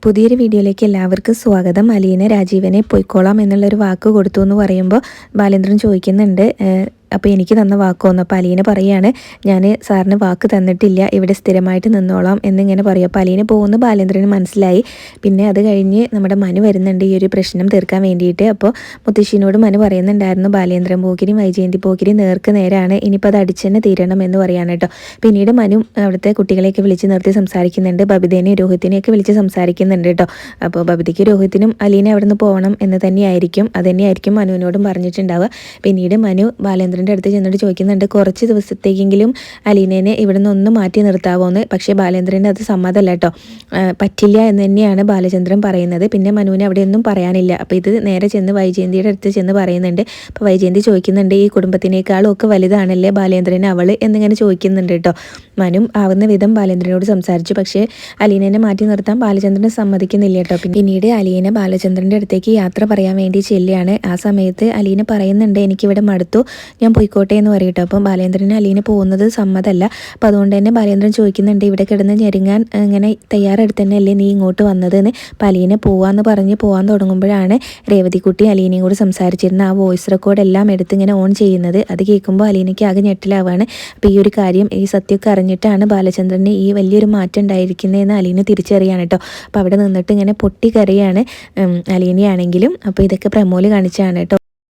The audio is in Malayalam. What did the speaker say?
പുതിയൊരു വീഡിയോയിലേക്ക് എല്ലാവർക്കും സ്വാഗതം. അലീന രാജീവനെ പൊയ്ക്കോളാം എന്നുള്ളൊരു വാക്ക് കൊടുത്തു എന്ന് പറയുമ്പോൾ ബാലേന്ദ്രൻ ചോദിക്കുന്നുണ്ട്, അപ്പോൾ എനിക്ക് തന്ന വാക്കോന്ന്. അപ്പോൾ അലീന പറയുകയാണ്, ഞാൻ സാറിന് വാക്ക് തന്നിട്ടില്ല, ഇവിടെ സ്ഥിരമായിട്ട് നിന്നോളാം എന്നിങ്ങനെ പറയും. അപ്പോൾ അലീന പോകുന്ന ബാലേന്ദ്രന് മനസ്സിലായി. പിന്നെ അത് കഴിഞ്ഞ് നമ്മുടെ മനു വരുന്നുണ്ട് ഈ ഒരു പ്രശ്നം തീർക്കാൻ വേണ്ടിയിട്ട്. അപ്പോൾ മുത്തശ്ശിനോട് മനു പറയുന്നുണ്ടായിരുന്നു, ബാലേന്ദ്രൻ പോക്കിരി വൈജയന്തി പോക്കിരി നേർക്ക് നേരാണ്, ഇനിയിപ്പോൾ അത് അടിച്ചു തന്നെ തീരണം എന്ന് പറയാണ് കേട്ടോ. പിന്നീട് മനു അവിടുത്തെ കുട്ടികളെയൊക്കെ വിളിച്ച് നിർത്തി സംസാരിക്കുന്നുണ്ട്, ബബിതേനെയും രോഹിത്തിനെയൊക്കെ വിളിച്ച് സംസാരിക്കുന്നുണ്ട് കേട്ടോ. അപ്പോൾ ബബിതയ്ക്ക് രോഹിത്തിനും അലീന അവിടെ നിന്ന് പോകണം എന്ന് തന്നെയായിരിക്കും, അത് തന്നെയായിരിക്കും മനുവിനോടും പറഞ്ഞിട്ടുണ്ടാവുക. പിന്നീട് മനു ബാലേന്ദ്രൻ അടുത്ത് ചെന്നിട്ട് ചോദിക്കുന്നുണ്ട്, കുറച്ച് ദിവസത്തേക്കെങ്കിലും അലീനേനെ ഇവിടെ നിന്ന് ഒന്ന് മാറ്റി നിർത്താവോന്ന്. പക്ഷേ ബാലേന്ദ്രന് അത് സമ്മതമല്ല കേട്ടോ, പറ്റില്ല എന്ന് തന്നെയാണ് ബാലചന്ദ്രൻ പറയുന്നത്. പിന്നെ മനുവിനെ അവിടെ ഒന്നും പറയാനില്ല. അപ്പോൾ ഇത് നേരെ ചെന്ന് വൈജയന്തിയുടെ അടുത്ത് ചെന്ന് പറയുന്നുണ്ട്. അപ്പോൾ വൈജയന്തി ചോദിക്കുന്നുണ്ട്, ഈ കുടുംബത്തിനേക്കാളും ഒക്കെ വലുതാണല്ലേ ബാലേന്ദ്രൻ അവള് എന്നിങ്ങനെ ചോദിക്കുന്നുണ്ട് കേട്ടോ. മനു ആവുന്ന വിധം ബാലേന്ദ്രനോട് സംസാരിച്ചു. പക്ഷേ അലീനനെ മാറ്റി നിർത്താൻ ബാലചന്ദ്രൻ സമ്മതിക്കുന്നില്ല കേട്ടോ. പിന്നീട് അലീന ബാലചന്ദ്രൻ്റെ അടുത്തേക്ക് യാത്ര പറയാൻ വേണ്ടി ചെല്ലുകയാണ്. ആ സമയത്ത് അലീന പറയുന്നുണ്ട്, എനിക്കിവിടെ മടുത്തു, ഞാൻ പോയിക്കോട്ടെ എന്ന് പറയട്ടോ. അപ്പം ബാലേന്ദ്രന് അലീന പോകുന്നത് സമ്മതമല്ല. അപ്പോൾ അതുകൊണ്ട് തന്നെ ബാലേന്ദ്രൻ ചോദിക്കുന്നുണ്ട്, ഇവിടെ കിടന്ന് ഞെരുങ്ങാൻ ഇങ്ങനെ തയ്യാറെടുത്ത് തന്നെ അല്ലേ നീ ഇങ്ങോട്ട് വന്നതെന്ന്. അപ്പോൾ അലീന പോവാന്ന് പറഞ്ഞ് പോകാൻ തുടങ്ങുമ്പോഴാണ് രേവതിക്കുട്ടി അലീനയും കൂടി സംസാരിച്ചിരുന്ന ആ വോയിസ് റെക്കോർഡ് എല്ലാം എടുത്ത് ഇങ്ങനെ ഓൺ ചെയ്യുന്നത്. അത് കേൾക്കുമ്പോൾ അലീനയ്ക്ക് ആകെ ഞെട്ടിലാവാണ്. അപ്പോൾ ഈ ഒരു കാര്യം, ഈ സത്യമൊക്കെ അറിഞ്ഞിട്ടാണ് ബാലചന്ദ്രന് ഈ വലിയൊരു മാറ്റം ഉണ്ടായിരിക്കുന്നതെന്ന് അലീന തിരിച്ചറിയാണ് കേട്ടോ. അപ്പോൾ അവിടെ നിന്നിട്ട് ഇങ്ങനെ പൊട്ടിക്കരയാണ് അലീനയാണെങ്കിലും. അപ്പോൾ ഇതൊക്കെ പ്രമോല് കാണിച്ചാണ് കേട്ടോ.